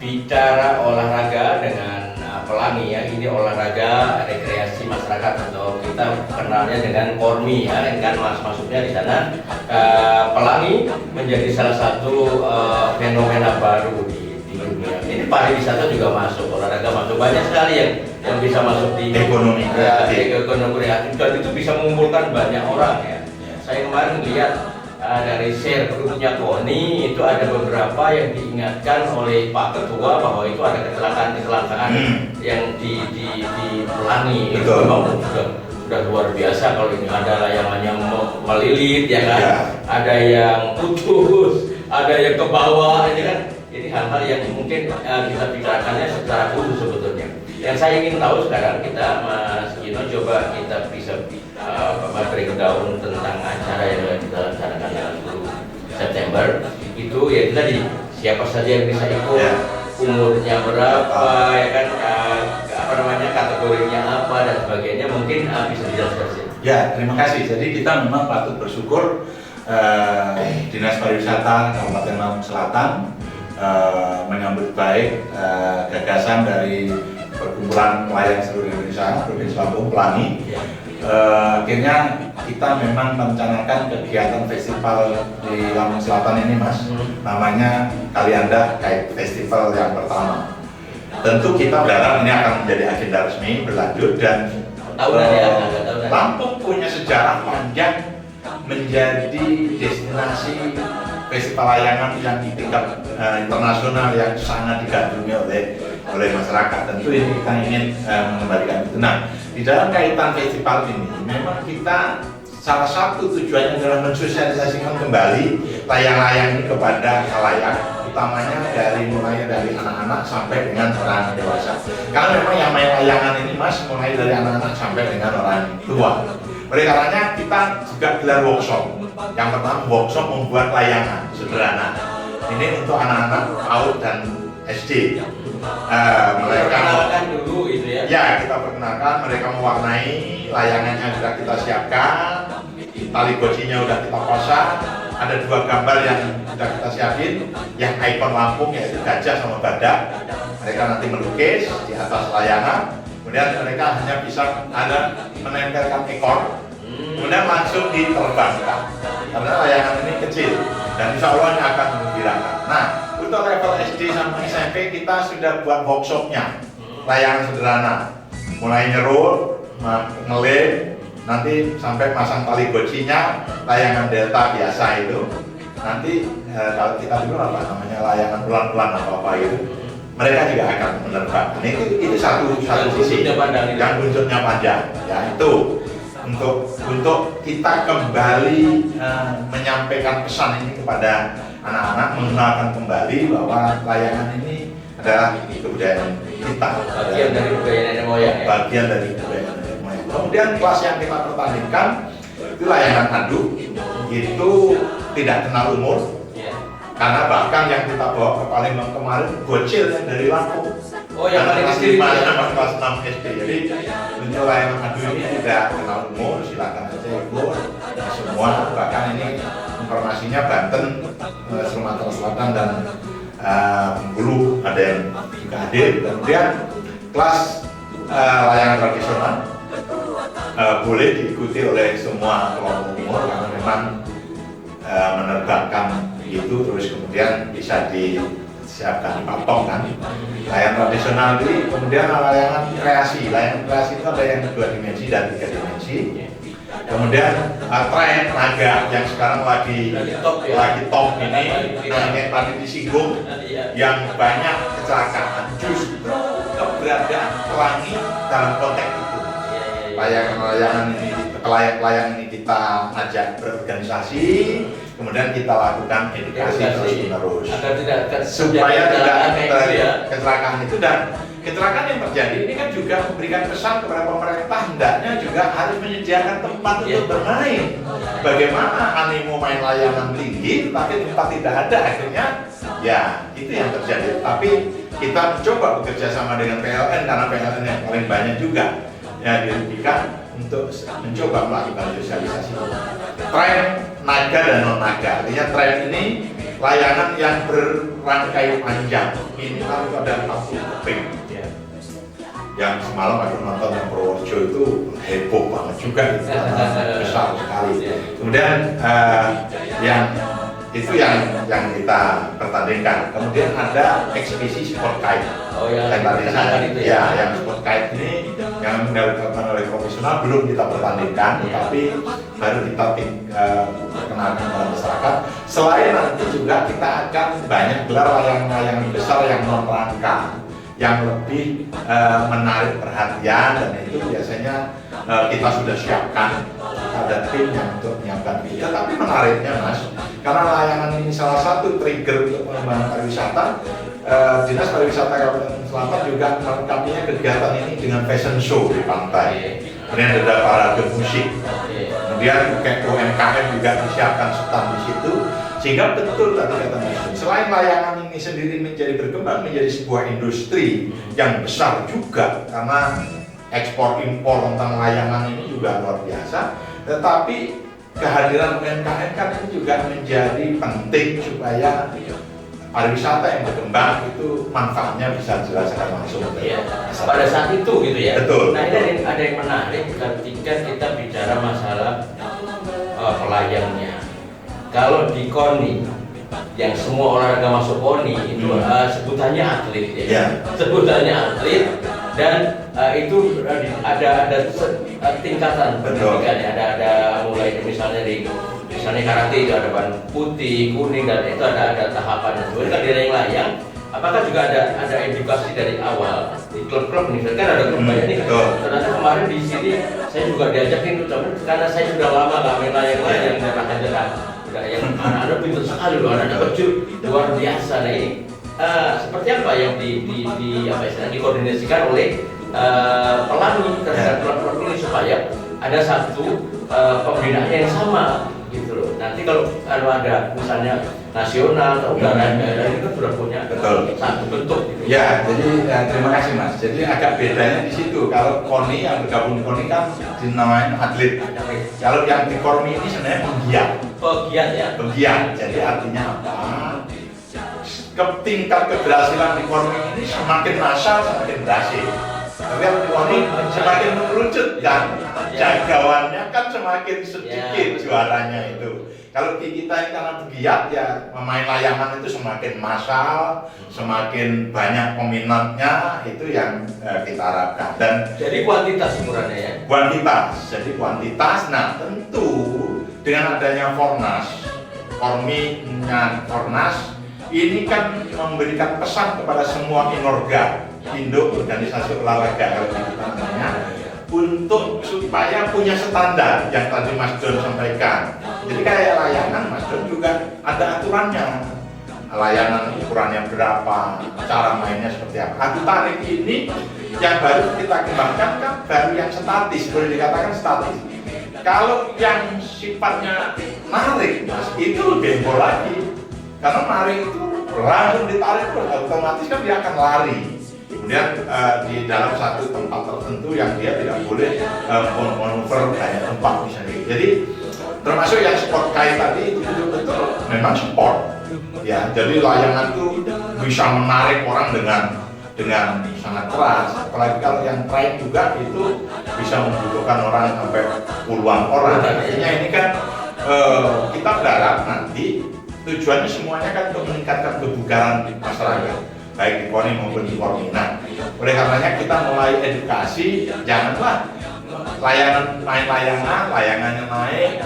bicara olahraga dengan pelangi ya, ini olahraga rekreasi masyarakat atau kita kenalnya dengan kormi ya, kan masuknya di sana. Pelangi menjadi salah satu fenomena baru di dunia. Ini pariwisata juga masuk, olahraga masuk, banyak sekali yang bisa masuk di ekonomi kreatif dan itu bisa mengumpulkan banyak orang ya. Saya kemarin lihat dari share grupnya KONI itu ada beberapa yang diingatkan oleh Pak Ketua bahwa itu ada kecelakaan yang di Pelangi. Itu memang sudah luar biasa. Kalau ini ada layangannya melilit ya kan, ada yang putus, ada yang ke bawah, ini kan. Ini hal-hal yang mungkin kita bicarakannya secara khusus sebetulnya. Yang saya ingin tahu sekarang kita, Mas Gino, coba kita bisa breakdown tentang acara yang kita laksanakan tanggal 10 September. Itu ya itu tadi, siapa saja yang bisa ikut, umurnya berapa, ya kan, kategorinya apa dan sebagainya, mungkin bisa dijelaskan sih. Ya, terima kasih. Jadi kita memang patut bersyukur Dinas Pariwisata Kabupaten Lampung Selatan menyambut baik gagasan dari Perkumpulan Nelayan Seluruh Indonesia Provinsi Lampung Pelangi. Akhirnya kita memang merencanakan kegiatan festival di Lampung Selatan ini, Mas. Namanya Kalianda Kite Festival yang pertama. Tentu kita berharap ini akan menjadi agenda resmi berlanjut dan Lampung punya sejarah panjang menjadi destinasi festival layangan yang di tingkat internasional yang sangat digandrungi oleh masyarakat. Tentu ini kita ingin mengembalikan itu. Nah, di dalam kaitan festival ini, memang kita salah satu tujuannya adalah mensosialisasikan kembali layang-layang ini kepada khalayak, utamanya mulai dari anak-anak sampai dengan orang dewasa. Karena memang yang main layangan ini, Mas, mulai dari anak-anak sampai dengan orang tua. Oleh karenanya kita juga gelar workshop. Yang pertama workshop membuat layangan sederhana. Ini untuk anak-anak PAUD dan SD. Mereka dulu itu ya. Ya, kita perkenalkan, mereka mewarnai, layangannya sudah kita siapkan, tali gocinya sudah kita pasang. Ada dua gambar yang sudah kita siapin, yang ikon Lampung yaitu gajah sama badak. Mereka nanti melukis di atas layangan. Kemudian mereka hanya bisa menempelkan ekor, kemudian langsung diterbangkan. Karena layangan ini kecil dan insya Allah ini akan menggembirakan. Nah, untuk level SD sampai SMP kita sudah buat workshopnya, layangan sederhana, mulai nyerul, ngelem, nanti sampai pasang tali gocinya, layangan delta biasa itu. Nanti kalau kita dulu namanya layangan pelan-pelan apa itu. Mereka juga akan menerbangkan. Itu satu sisi yang buntutnya panjang. Ya itu untuk kita kembali menyampaikan pesan ini kepada anak-anak, mengenalkan kembali bahwa layangan ini adalah kebudayaan kita. Bagian dari budaya nenek moyang. Bagian dari budaya nenek moyang. Kemudian kelas yang kita pertandingkan itu layangan adu, itu tidak kenal umur. Karena bahkan yang kita bawa ke Palembang kemarin bocil yang dari Lampung. Oh, yang paling kecil kelas 6 SD. Jadi untuk layangan adu ini tidak kenal umur, silakan aja ikut semua. Bahkan ini informasinya Banten, Sumatera Selatan dan Bengkulu ada yang juga hadir. Kemudian kelas layangan tradisional boleh diikuti oleh semua kelompok umur karena memang menerbangkan itu, terus kemudian bisa disiapkan dipatok kan. Layangan tradisional ini kemudian layangan kreasi. Layangan kreasi itu ada yang 2 dimensi dan 3 dimensi. Kemudian tren naga yang sekarang lagi top ini, yang tadi disinggung, yang banyak kecelakaan. Justru keberadaan pelangi dalam konteks itu. Layangan ini kita ajak berorganisasi, kemudian kita lakukan edukasi terus-menerus supaya tidak terjadi kecelakaan itu. Dan kecelakaan yang terjadi ini kan juga memberikan pesan kepada pemerintah, hendaknya juga harus menyediakan tempat untuk bermain. Bagaimana animo main layangan tinggi tapi tempat tidak ada, akhirnya ya itu yang terjadi. Tapi kita coba bekerja sama dengan PLN karena PLN yang paling banyak juga ya dirugikan untuk mencoba melakukan sosialisasi tren naga dan non naga. Artinya tren ini layangan yang rangkai panjang, minimal itu ada 40 keping. Ya. Yang semalam aku nonton yang Purworejo itu heboh banget juga, itu karena besar sekali. Kemudian yang itu yang kita pertandingkan. Kemudian ada eksibisi sport kite. Oh ya, yang tadi saya itu ya, yang sport kite ini yang dilakukan oleh profesional belum kita pertandingkan, tapi baru kita perkenalkan kepada masyarakat. Selain nanti juga kita akan banyak gelar layang-layang besar yang non rangka, yang lebih menarik perhatian, dan itu biasanya kita sudah siapkan, ada tim yang untuk menyiapkan itu. Tapi menariknya Mas, karena layangan ini salah satu trigger untuk pengembangan pariwisata, Dinas Pariwisata Kabupaten Selatan juga melengkapinya kegiatan ini dengan fashion show di pantai. Kemudian ada parade musik, kemudian kayak UMKM juga disiapkan stand di situ, sehingga betul tadi kata Mas, selain layangan ini sendiri menjadi berkembang menjadi sebuah industri yang besar juga, karena ekspor impor tentang layangan ini juga luar biasa, tetapi kehadiran UMKM kan ini juga menjadi penting supaya pariwisata yang berkembang itu manfaatnya bisa dirasakan langsung. Ya, pada saat itu gitu ya. Betul. Nah ini ada yang menarik ketika kita bicara masalah pelayangnya. Kalau di KONI, yang semua olahraga masuk KONI itu sebutannya atlet ya. Ya. Sebutannya atlet, dan itu ada tingkatan pendidikan ya. Ada mulai misalnya karate itu ada ban putih, kuning, dan itu ada tahapannya. Kemudian di layang-layang, apakah juga ada edukasi dari awal di klub-klub nih? Kan ada klub banyak nih. Ternyata kemarin di sini saya juga diajakin tuh, karena saya sudah lama nggak main layang-layang dan aja yang anak-anak pintar sekali loh, anak-anak kecil luar biasa. Nah ini seperti apa yang dikoordinasikan oleh pelangi terhadap klub-klub ini supaya ada satu pembinaan yang sama gitu loh. Nanti kalau ada misalnya nasional atau daerah ini kan sudah punya satu bentuk gitu. Ya, jadi terima kasih Mas. Jadi agak bedanya di situ. Kalau KONI yang bergabung di KONI kan dinamain atlet. Kalau yang di KONI ini sebenarnya penggiat. Pegiat ya. Pegiat. Jadi artinya apa? Tingkat keberhasilan di KONI ini semakin massal semakin berhasil. Tapi kalau di KONI semakin mengerucut dan jagawannya kan semakin sedikit juaranya itu. Kalau di kita ini karena pegiat ya, memain layangan itu semakin massal, semakin banyak peminatnya, itu yang kita harapkan. Dan jadi kuantitas ukurannya ya. Kuantitas. Jadi kuantitas. Nah tentu dengan adanya Fornas, Fornas ini kan memberikan pesan kepada semua inorga, induk organisasi olahraga kalau kita namanya, untuk supaya punya standar yang tadi Mas Don sampaikan. Jadi kayak layangan, Mas Don juga ada aturannya. Layangan ukurannya berapa, cara mainnya seperti apa. Adu tarik ini yang baru kita kembangkan kan baru yang statis, boleh dikatakan statis. Kalau yang sifatnya narik, Mas, itu lebih heboh lagi. Karena narik itu langsung ditarik, otomatis kan dia akan lari. Kemudian di dalam satu tempat tertentu yang dia tidak boleh manuver banyak tempat misalnya. Jadi termasuk yang sport kite tadi itu betul-betul memang sport. Ya, jadi layangan itu bisa menarik orang dengan sangat keras. Apalagi kalau yang trail juga itu bisa membutuhkan orang sampai puluhan orang. Artinya ini kan kita berharap nanti tujuannya semuanya kan untuk meningkatkan kebugaran masyarakat, baik di KONI maupun di Kormina. Oleh karenanya kita mulai edukasi, janganlah layangannya naik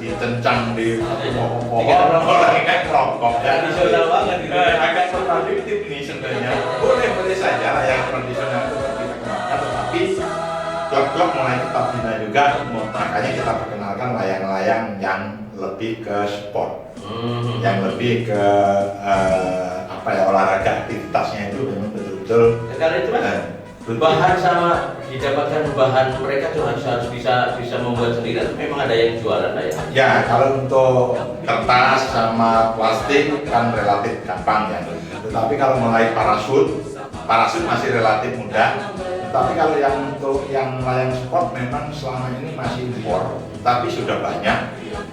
ditencang di pohon, orang kayak merokok. Jadi tradisional banget gitu. Agak kontradiktif ini sebenarnya. Boleh saja layangan tradisional itu kita kembangkan, tetapi klub-klub mulai kita bina juga, makanya kita perkenalkan layang-layang yang lebih ke sport, yang lebih ke olahraga, aktivitasnya itu memang betul-betul. Karena itu kan bahan sama didapatkan bahan mereka tuh harus bisa membuat sendiri. Memang ada yang jualan lah ya. Ya, kalau untuk kertas sama plastik kan relatif gampang ya. Tetapi kalau mulai parasut masih relatif mudah. Tetapi kalau yang untuk yang layang sport memang selama ini masih impor. Tapi sudah banyak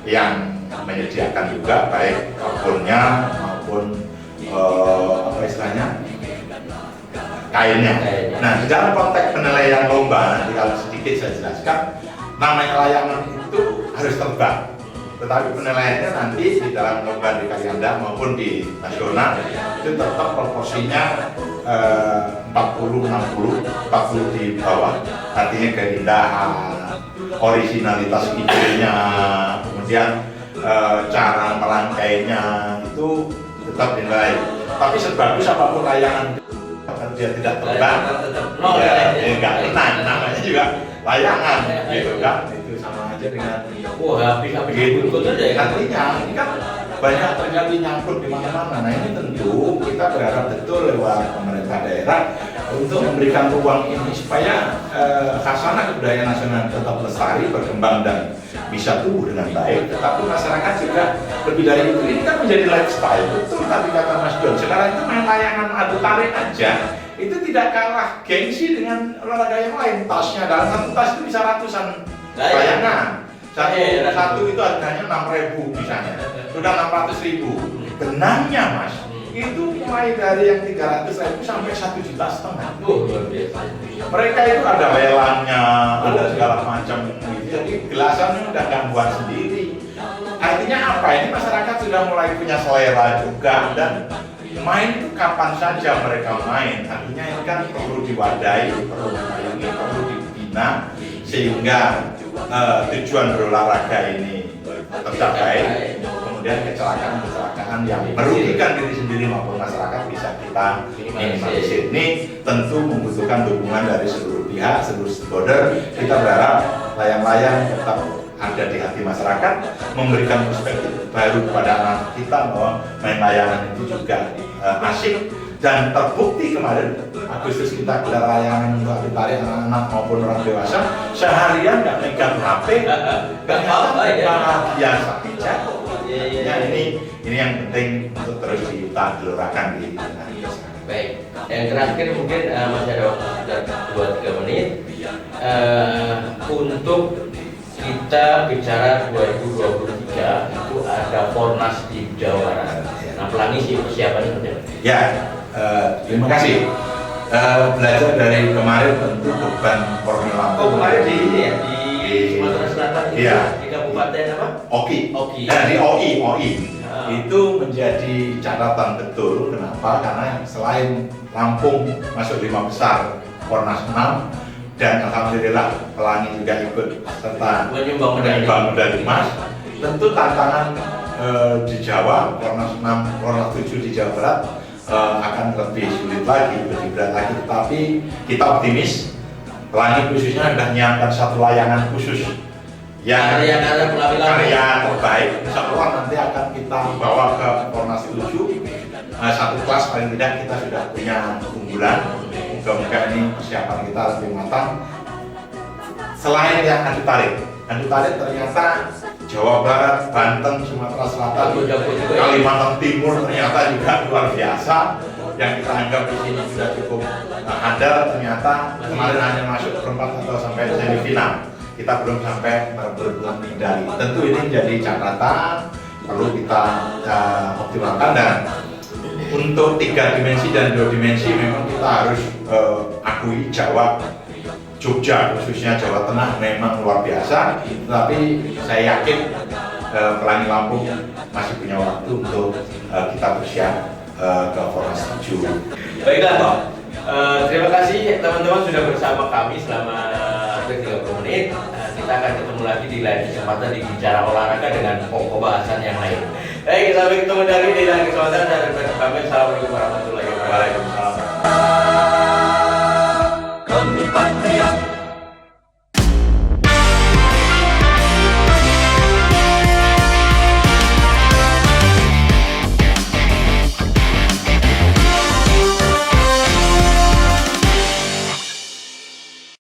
yang menyediakan juga baik karbonnya maupun apa istilahnya, kainnya. Nah, di dalam konteks penilaian lomba, nanti kalau sedikit saya jelaskan, namanya layangan itu harus terbang. Tetapi penilaiannya nanti di dalam lomba di Kalianda maupun di nasional itu tetap proporsinya 40-60, 40 di bawah. Artinya keindahan, originalitas idenya, kemudian cara merangkainya itu tetap dinilai. Tapi sebagus apapun layangan dia tidak terbang, ya nggak kena, namanya juga layangan, gitu kan? Itu sama aja dengan habis gitu. ikut aja ya. Artinya ini kan banyak terjadi nyangkut di mana-mana. Nah ini tentu kita berharap betul lewat pemerintah daerah untuk memberikan ruang ini supaya khasanah kebudayaan nasional tetap lestari, berkembang dan bisa tumbuh dengan baik. Tetapi masyarakat juga lebih dari itu, ini kan menjadi lifestyle. Betul tadi kata Mas John. Sekarang itu main layangan adu tarik aja itu tidak kalah gengsi dengan olahraga yang lain. Tasnya dalam satu tas itu bisa ratusan layangan. Satu itu harganya 6.000 misalnya, sudah 600.000. Benangnya Mas, itu mulai dari yang 300.000 sampai 1,5 juta. Luar biasa. Mereka itu ada lelangnya, ada segala macam gitu. Jadi gelasannya udah gangguan sendiri. Artinya apa? Ini masyarakat sudah mulai punya selera juga, dan main itu kapan saja mereka main. Artinya ini kan perlu diwadahi, perlu dimaingi, perlu dibina sehingga tujuan berolahraga ini tercapai. Kemudian kecelakaan yang merugikan diri sendiri maupun masyarakat bisa kita minimalisir. Ini tentu membutuhkan dukungan dari seluruh pihak, seluruh stakeholder. Kita berharap layang-layang tetap ada di hati masyarakat, memberikan perspektif baru kepada anak kita bahwa main layangan itu juga asik. Dan terbukti kemarin Agustus kita gelar layangan untuk ditarik anak-anak maupun orang dewasa, seharian nggak megang HP, nggak apa-apa, biasa aja. Ya, ini yang penting untuk terus kita gelorakan di Indonesia. Baik, yang terakhir mungkin masih ada waktu sekitar 2-3 menit untuk kita bicara 2023 itu ada Fornas di Jawa Barat. Nah, Pelangi sih persiapannya seperti apa? Ya, terima kasih. Belajar dari kemarin tentu beban Kornel Lampung. Kemarin di ini ya, di Sumatera Selatan itu, iya, di Kabupaten apa? Oki. Nah, di OI. Itu menjadi catatan betul. Kenapa? Karena selain Lampung masuk 5 besar Fornas 6, dan alhamdulillah Pelangi juga ikut serta menyumbang medali emas. Tentu tantangan di Jawa, Fornas 6, Fornas 7 di Jawa Barat akan lebih sulit lagi, lebih berat lagi. Tapi kita optimis, Pelangi khususnya sudah menyiapkan satu layangan khusus yang karya terbaik. Insya Allah nanti akan kita bawa ke Fornas 7. Satu kelas paling tidak kita sudah punya unggulan. Moga-moga ini persiapan kita lebih matang. Selain yang adu tarik ternyata Jawa Barat, Banten, Sumatera Selatan, Kalimantan Timur ternyata juga luar biasa. Yang kita anggap di sini sudah cukup handal, ternyata kemarin hanya masuk perempat atau sampai semifinal. Kita belum sampai berebut medali. Tentu ini menjadi catatan perlu kita optimalkan, dan untuk 3 dimensi dan 2 dimensi memang kita harus akui Jawa, Jogja khususnya Jawa Tengah memang luar biasa. Tapi saya yakin Pelangi Lampung masih punya waktu untuk kita bersiap ke Fornas 7. Baiklah Pak, terima kasih teman-teman sudah bersama kami selama 30 menit. Kita akan ketemu lagi di lain kesempatan di bicara olahraga dengan pokok bahasan yang lain. Baik, sampai ketemu lagi di lain kesempatan, dan Assalamualaikum warahmatullahi wabarakatuh.